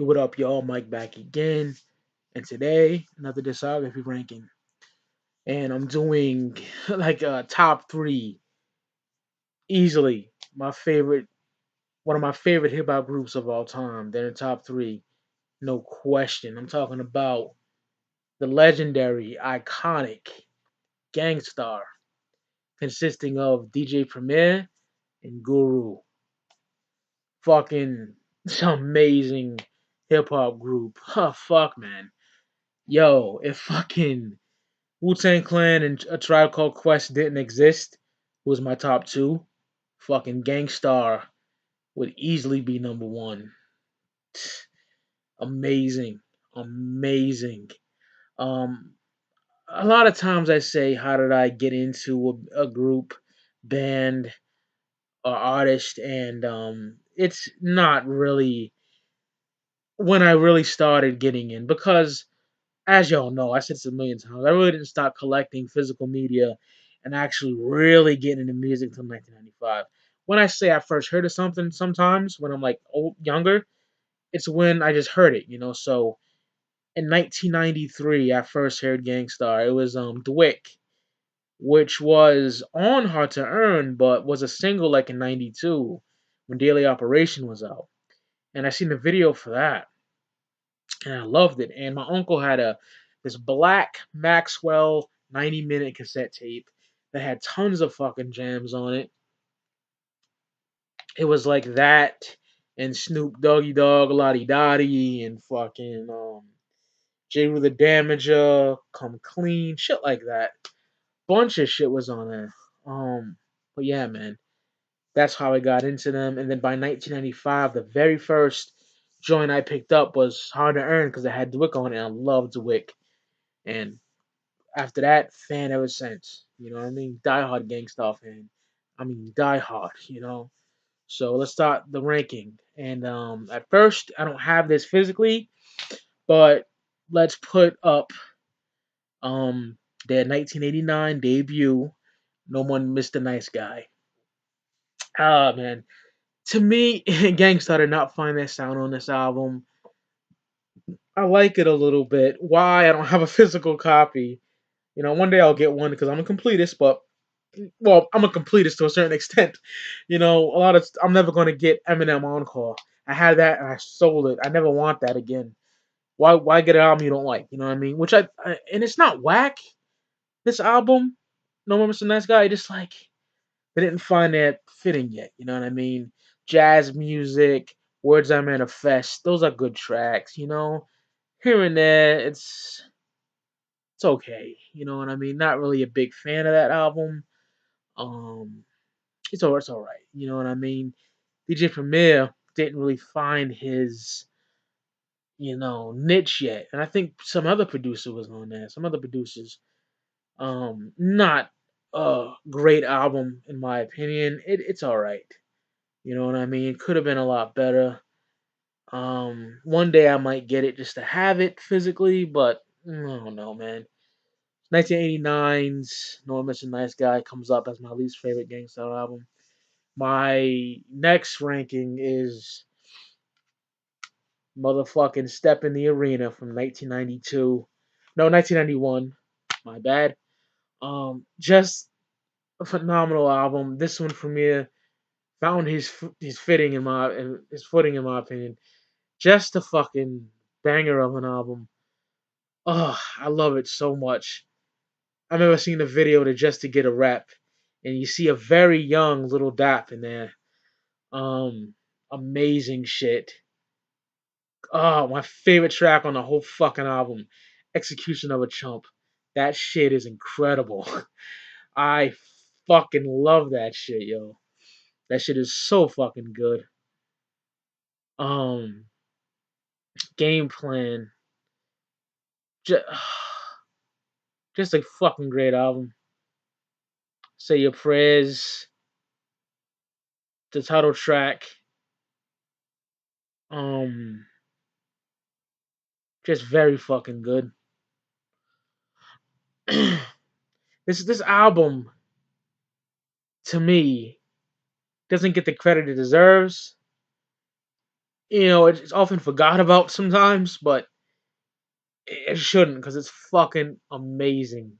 What up, y'all? Mike back again, and today another discography ranking, and I'm doing like a top three easily. My favorite, one of my favorite hip hop groups of all time. They're in top three, no question. I'm talking about the legendary, iconic Gangstar, consisting of DJ Premier and Guru. Fucking amazing hip hop group. Huh, fuck, man. Yo, if fucking Wu-Tang Clan and A Tribe Called Quest didn't exist, who was my top two, fucking Gangstar would easily be number one. Amazing. Amazing. Um, a lot of times I say, how did I get into a group, band, or artist? And it's not really when I really started getting in because as y'all know, I said this a million times, I really didn't start collecting physical media and actually really getting into music until 1995. When I say I first heard of something, sometimes when I'm like younger, it's when I just heard it. So in 1993, I first heard Gangstar. It was Dwick, which was on Hard to Earn, but was a single like in '92 when Daily Operation was out, and I seen the video for that and I loved it. And my uncle had a this black Maxwell 90-minute cassette tape that had tons of fucking jams on it. It was like that and Snoop Doggy Dogg, Lottie Dottie, and fucking J. Rue the Damager, Come Clean, shit like that. Bunch of shit was on there. But yeah, man, that's how I got into them. And then by 1995, the very first joint I picked up was Hard to Earn because it had Dwick on it, and I loved Dwick. And after that, fan ever since. You know what I mean? Die hard Gangstar fan. I mean, die hard. So let's start the ranking. And at first, I don't have this physically, but let's put up um their 1989 debut, No One Mr. Nice Guy. Ah, man. To me, Gangstar did not find their sound on this album. I like it a little bit. Why? I don't have a physical copy. One day I'll get one because I'm a completist, but well, I'm a completist to a certain extent. A lot of I'm never gonna get Eminem Encore. I had that and I sold it. I never want that again. Why get an album you don't like? You know what I mean? Which and it's not whack. This album, No More Mr. Nice Guy, just like they didn't find that fitting yet. You know what I mean? Jazz music, Words I Manifest, those are good tracks. Here and there, it's okay. You know what I mean? Not really a big fan of that album. Um, it's all right. You know what I mean? DJ Premier didn't really find his niche yet, and I think some other producer was on there. Some other producers. Not a great album in my opinion. It's all right. You know what I mean? Could have been a lot better. One day I might get it just to have it physically, but I don't know, man. 1989's No Mr. Nice Guy comes up as my least favorite Gangsta album. My next ranking is motherfucking Step in the Arena from 1992. No, 1991. My bad. Just a phenomenal album. This one for me found his fitting in my his footing in my opinion. Just a fucking banger of an album. Oh, I love it so much. I remember seeing the video to Just to Get a Rep, and you see a very young little Dap in there. Um, Amazing shit. Oh, my favorite track on the whole fucking album, Execution of a Chump. That shit is incredible. I fucking love that shit, yo. That shit is so fucking good. Um, Game Plan, just, just a fucking great album. Say Your Prayers, the title track, um, just very fucking good. This album to me doesn't get the credit it deserves. it's often forgot about sometimes, but it shouldn't because it's fucking amazing.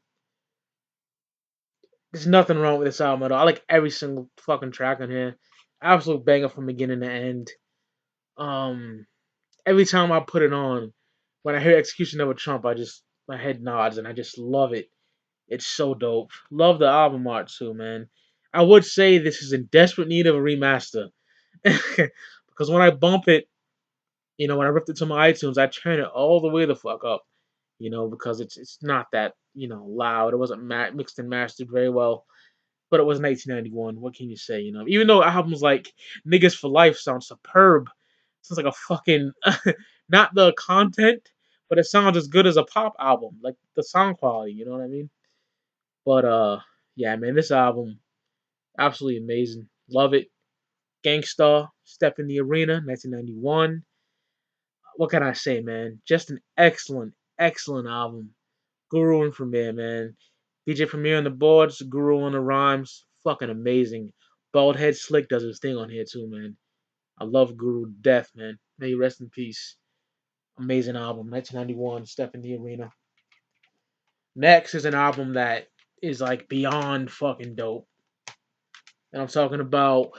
There's nothing wrong with this album at all. I like every single fucking track on here. Absolute banger from beginning to end. Um, every time I put it on, when I hear Execution of a Trump, my head nods and I just love it. It's so dope. Love the album art too, man. I would say this is in desperate need of a remaster. Because when I bump it, when I ripped it to my iTunes, I turn it all the way the fuck up. Because it's not that, loud. It wasn't mixed and mastered very well. But it was 1991. What can you say? Even though albums like Niggas for Life sound superb, sounds like a fucking not the content, but it sounds as good as a pop album, like the sound quality. You know what I mean? But yeah, man, this album absolutely amazing. Love it. Gangstar, Step in the Arena, 1991. What can I say, man? Just an excellent, excellent album. Guru and Premier, man. DJ Premier on the boards, Guru on the rhymes. Fucking amazing. Bald Head Slick does his thing on here too, man. I love Guru to death, man. May he rest in peace. Amazing album, 1991, Step in the Arena. Next is an album that is like beyond fucking dope. And I'm talking about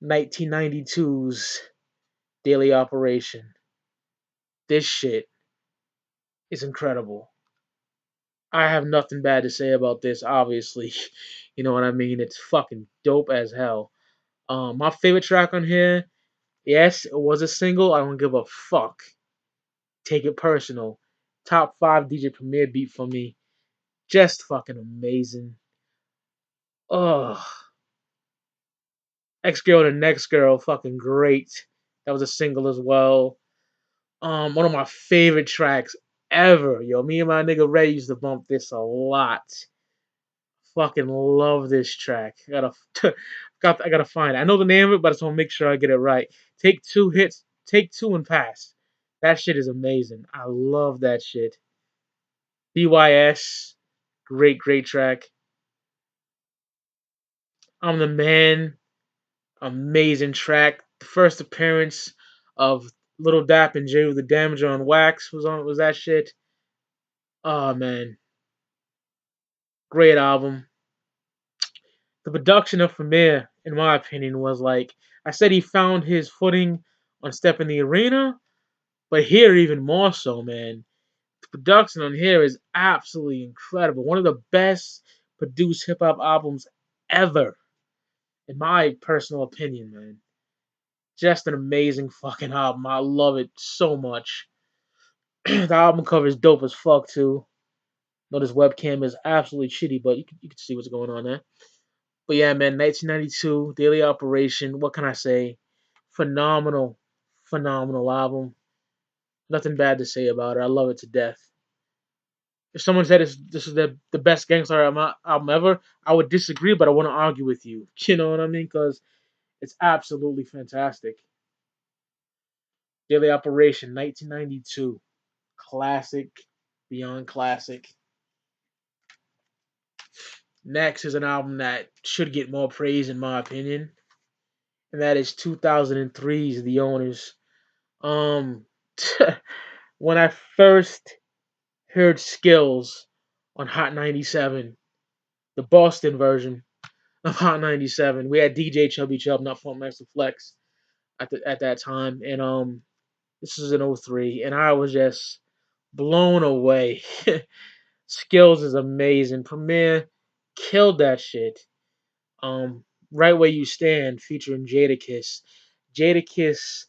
1992's Daily Operation. This shit is incredible. I have nothing bad to say about this, obviously. You know what I mean? It's fucking dope as hell. My favorite track on here, yes, it was a single. I don't give a fuck. Take it personal. Top 5 DJ Premier beat for me. Just fucking amazing. Ugh. X Girl to Next Girl, fucking great. That was a single as well. One of my favorite tracks ever. Yo, me and my nigga Ray used to bump this a lot. Fucking love this track. I gotta find it. I know the name of it, but I just want to make sure I get it right. Take two hits, take two and pass. That shit is amazing. I love that shit. BYS, great, great track. I'm the Man, amazing track. The first appearance of Little Dap and Jay with the Damage on Wax was that shit. Oh man, great album. The production of Premier, in my opinion, was like I said. He found his footing on Step in the Arena, but here even more so, man. The production on here is absolutely incredible. One of the best produced hip hop albums ever, in my personal opinion, man. Just an amazing fucking album. I love it so much. The album cover is dope as fuck too. Know this webcam is absolutely shitty, but you can see what's going on there. But yeah, man, 1992, Daily Operation. What can I say? Phenomenal, phenomenal album. Nothing bad to say about it. I love it to death. If someone said this is the best gangster album ever, I would disagree, but I want to argue with you. You know what I mean? Because it's absolutely fantastic. Daily Operation, 1992. Classic, beyond classic. Next is an album that should get more praise, in my opinion, and that is 2003's The Owners. Um, when I first heard Skills on Hot 97, the Boston version of Hot 97, we had DJ Chubby Chub, not Funk Master Flex, at that time, and this was in '03, and I was just blown away. Skills is amazing. Premier killed that shit. Right Where You Stand featuring Jadakiss. Jadakiss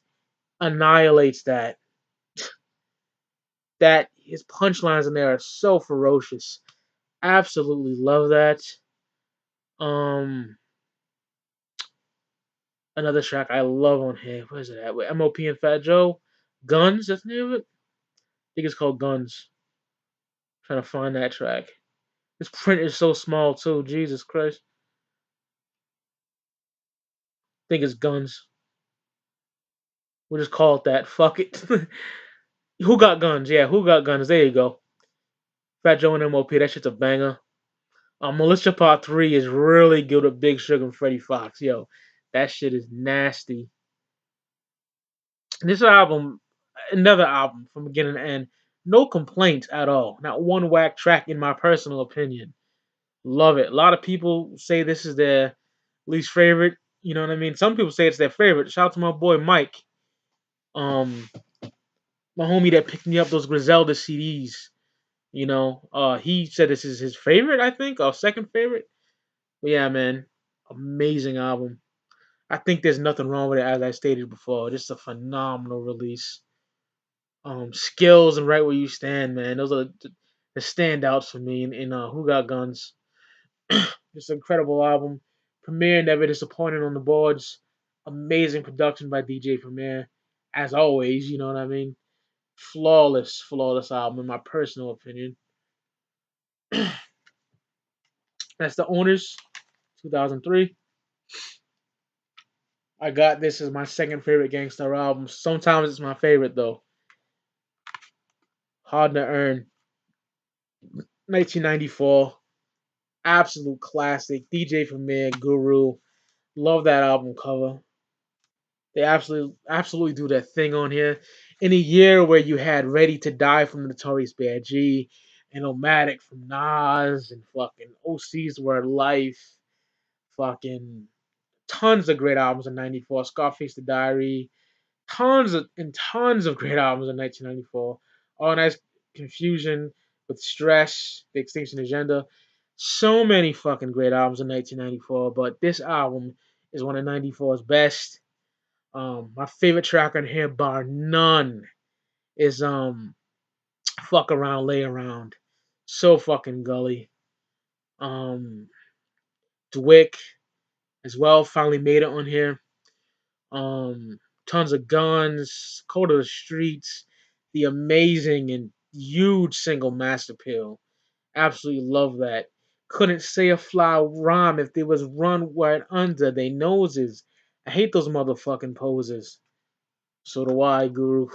annihilates that. That his punchlines in there are so ferocious. Absolutely love that. Um, Another track I love on here. Where's it at? With MOP and Fat Joe. Guns. That's the name of it. I think it's called Guns. Trying to find that track. This print is so small too. Jesus Christ. I think it's Guns. We'll just call it that. Fuck it. Who Got Guns? Yeah, Who Got Guns? There you go. Fat Joe and MOP. That shit's a banger. Militia Part 3 is really good with Big Sugar and Freddie Fox. Yo, that shit is nasty. This album, another album from beginning to end, no complaints at all. Not one whack track, in my personal opinion. Love it. A lot of people say this is their least favorite. You know what I mean? Some people say it's their favorite. Shout out to my boy Mike, um, my homie that picked me up those Griselda CDs. He said this is his favorite, I think, or second favorite. But yeah, man, amazing album. I think there's nothing wrong with it, as I stated before. Just a phenomenal release. Skills and right where you stand, man. Those are the standouts for me in Who Got Guns. Just an incredible album. Premier never disappointed on the boards. Amazing production by DJ Premier, as always. You know what I mean? Flawless, flawless album in my personal opinion. That's the Owners, 2003. I got this as my second favorite gangster album. Sometimes it's my favorite though. Hard to Earn, 1994. Absolute classic. DJ Premier, Guru. Love that album cover. They absolutely do that thing on here. In a year where you had Ready to Die from Notorious B.I.G. and Omatic from Nas and fucking OC's Word Life, fucking tons of great albums in '94. Scarface the Diary, tons of great albums in 1994. All Nice Confusion with Stress, The Extinction Agenda. So many fucking great albums in 1994, but this album is one of '94's best. My favorite track on here, bar none, is "Fuck Around, Lay Around." So fucking gully. Um, Dwick as well finally made it on here. Tons of guns, Code of the Streets, the amazing and huge single Master Pill. Absolutely love that. Couldn't say a fly rhyme if they was run right under their noses. I hate those motherfucking poses. So do I, Guru.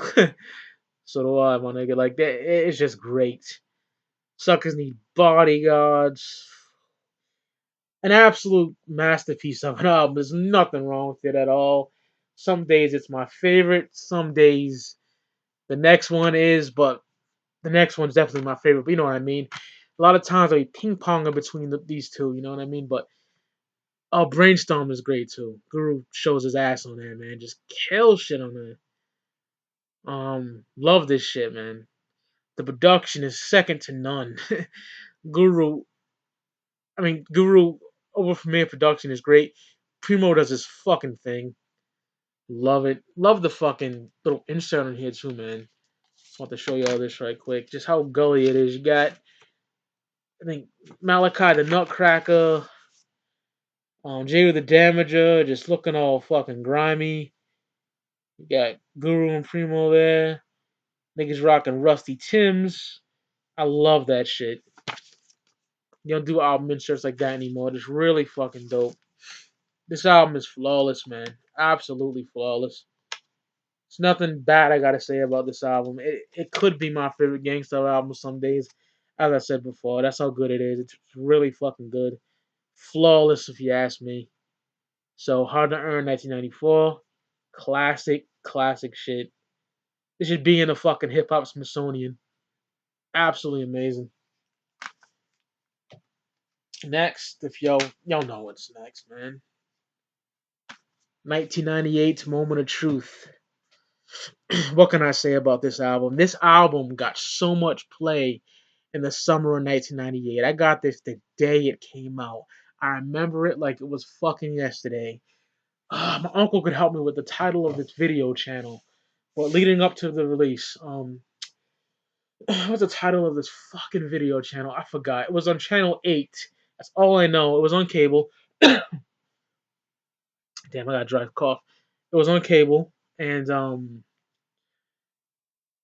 So do I, my nigga. Like that, it's just great. Suckers Need Bodyguards. An absolute masterpiece of an album. There's nothing wrong with it at all. Some days it's my favorite. Some days the next one is, but the next one's definitely my favorite. But you know what I mean. A lot of times I ping pong in between these two. You know what I mean. But Brainstorm is great too. Guru shows his ass on there, man. Just kills shit on there. Love this shit, man. The production is second to none. Guru, Guru over Premier production is great. Primo does his fucking thing. Love it. Love the fucking little insert on here too, man. Just want to show you all this right quick. Just how gully it is. You got, I think, Malachi the Nutcracker, Jay the Damager, just looking all fucking grimy. You got Guru and Primo there. Niggas rocking Rusty Tims. I love that shit. You don't do album inserts like that anymore. It's really fucking dope. This album is flawless, man. Absolutely flawless. There's nothing bad I gotta say about this album. It could be my favorite gangsta album some days. As I said before, that's how good it is. It's really fucking good. Flawless if you ask me. So Hard to Earn 1994. Classic, classic shit. It should be in a fucking hip hop Smithsonian. Absolutely amazing. Next, if y'all know what's next, man. 1998 Moment of Truth. What can I say about this album? This album got so much play in the summer of 1998. I got this the day it came out. I remember it like it was fucking yesterday. My uncle could help me with the title of this video channel. Well, leading up to the release, what's the title of this fucking video channel? I forgot. It was on channel 8. That's all I know. It was on cable. Damn, I got a dry cough. It was on cable, and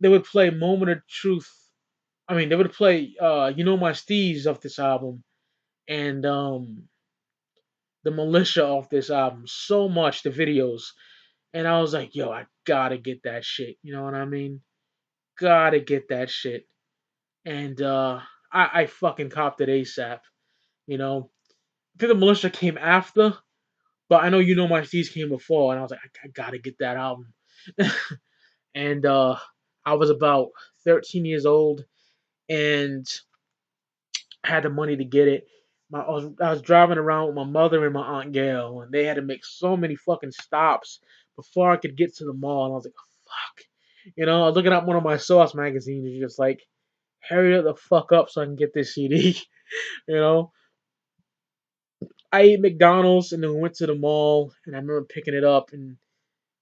they would play Moment of Truth. They would play You Know My Steez off this album, and the Militia off this album so much, the videos. And I was like, yo, I gotta get that shit. You know what I mean? Gotta get that shit. And I fucking copped it ASAP. You know, I think the Militia came after, but I know You Know My Steez came before, and I was like, I gotta get that album. and I was about 13 years old, and had the money to get it. I was driving around with my mother and my aunt Gail, and they had to make so many fucking stops before I could get to the mall. And I was like, "Fuck," I was looking at one of my Sauce magazines, and just like, "Hurry the fuck up so I can get this CD." you know, I ate McDonald's and then went to the mall, and I remember picking it up, and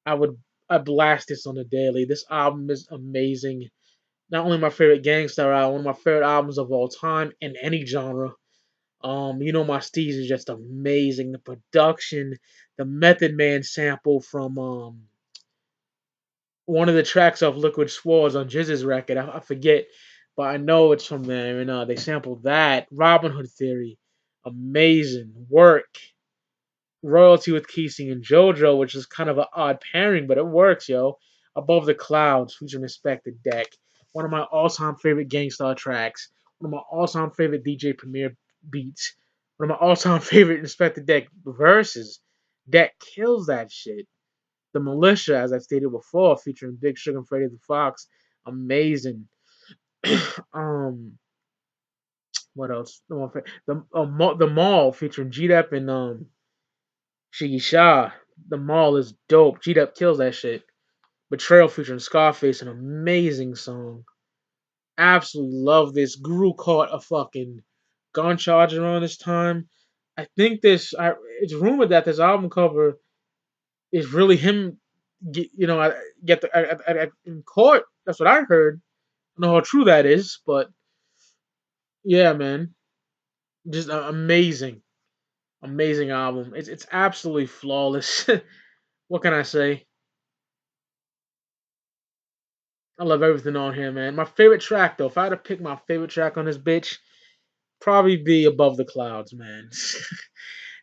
I would I blast this on the daily. This album is amazing. Not only my favorite gangster album, one of my favorite albums of all time in any genre. My Steez is just amazing. The production, the Method Man sample from one of the tracks of Liquid Swords on Jizz's record. I forget, but I know it's from there. And they sampled that. Robin Hood Theory, amazing work. Royalty with Keesing and JoJo, which is kind of an odd pairing, but it works, yo. Above the Clouds, featuring Inspector Deck. One of my all-time favorite Gangstar tracks. One of my all-time favorite DJ Premier beats. One of my all-time favorite Inspector Deck verses. Deck kills that shit. The Militia, as I stated before, featuring Big Sugar and Freddie the Fox. Amazing. um, what else? The Mall featuring G-Dep and Shiggy Shah. The Mall is dope. G-Dep kills that shit. Betrayal featuring Scarface, an amazing song. Absolutely love this. Guru caught a fucking gun charge around this time. I think it's rumored that this album cover is really him. Get in court. That's what I heard. I don't know how true that is, but yeah, man, just amazing, amazing album. It's absolutely flawless. What can I say? I love everything on here, man. My favorite track, though, if I had to pick my favorite track on this bitch, probably be Above the Clouds, man.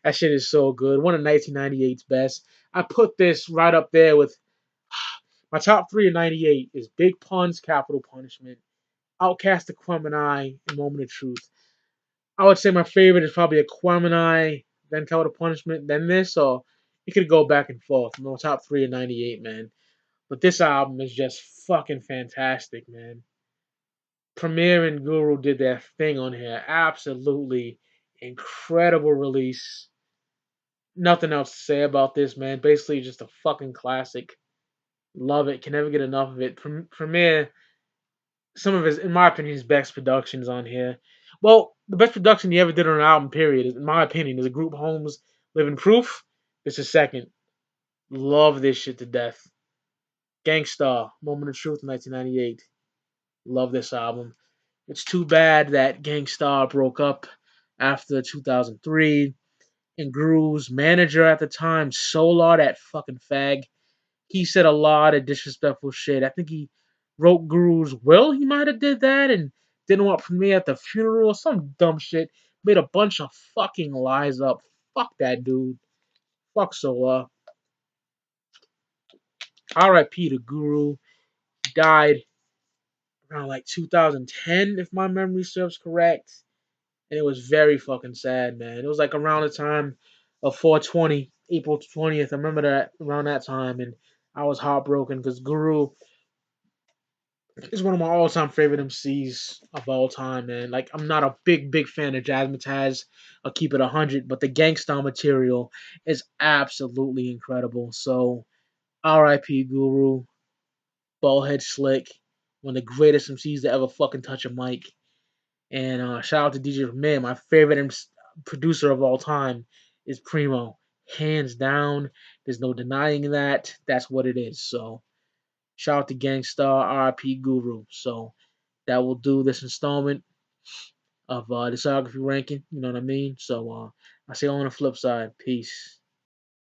That shit is so good. One of 1998's best. I put this right up there with my top three of 98 is Big Pun's Capital Punishment, Outcast Aquemini, and Moment of Truth. I would say my favorite is probably Aquemini, then Capital Punishment, then this, or it could go back and forth. My top three of 98, man. But this album is just fucking fantastic, man. Premier and Guru did their thing on here. Absolutely incredible release. Nothing else to say about this, man. Basically, just a fucking classic. Love it. Can never get enough of it. Premier, some of his, in my opinion, his best productions on here. Well, the best production he ever did on an album, period, in my opinion, is a Group Homes Living Proof. It's a second. Love this shit to death. Gangstar, Moment of Truth, 1998. Love this album. It's too bad that Gangstar broke up after 2003. And Guru's manager at the time, Solar, that fucking fag, he said a lot of disrespectful shit. I think he wrote Guru's will. He might have did that and didn't want Premier at the funeral or some dumb shit. Made a bunch of fucking lies up. Fuck that dude. Fuck Solar. R.I.P. to Guru. He died around like 2010, if my memory serves correct. And it was very fucking sad, man. It was like around the time of 420, April 20th. I remember that around that time, and I was heartbroken because Guru is one of my all-time favorite MCs of all time, man. Like I'm not a big fan of Jazzmatazz. I'll keep it 100, but the Gangsta material is absolutely incredible. So R.I.P. Guru, Ballhead Slick, one of the greatest MCs to ever fucking touch a mic. And shout out to DJ Premier. My favorite producer of all time is Primo. Hands down. There's no denying that. That's what it is. So shout out to Gangstar, RIP Guru. So that will do this installment of discography ranking. You know what I mean? So I see you on the flip side. Peace.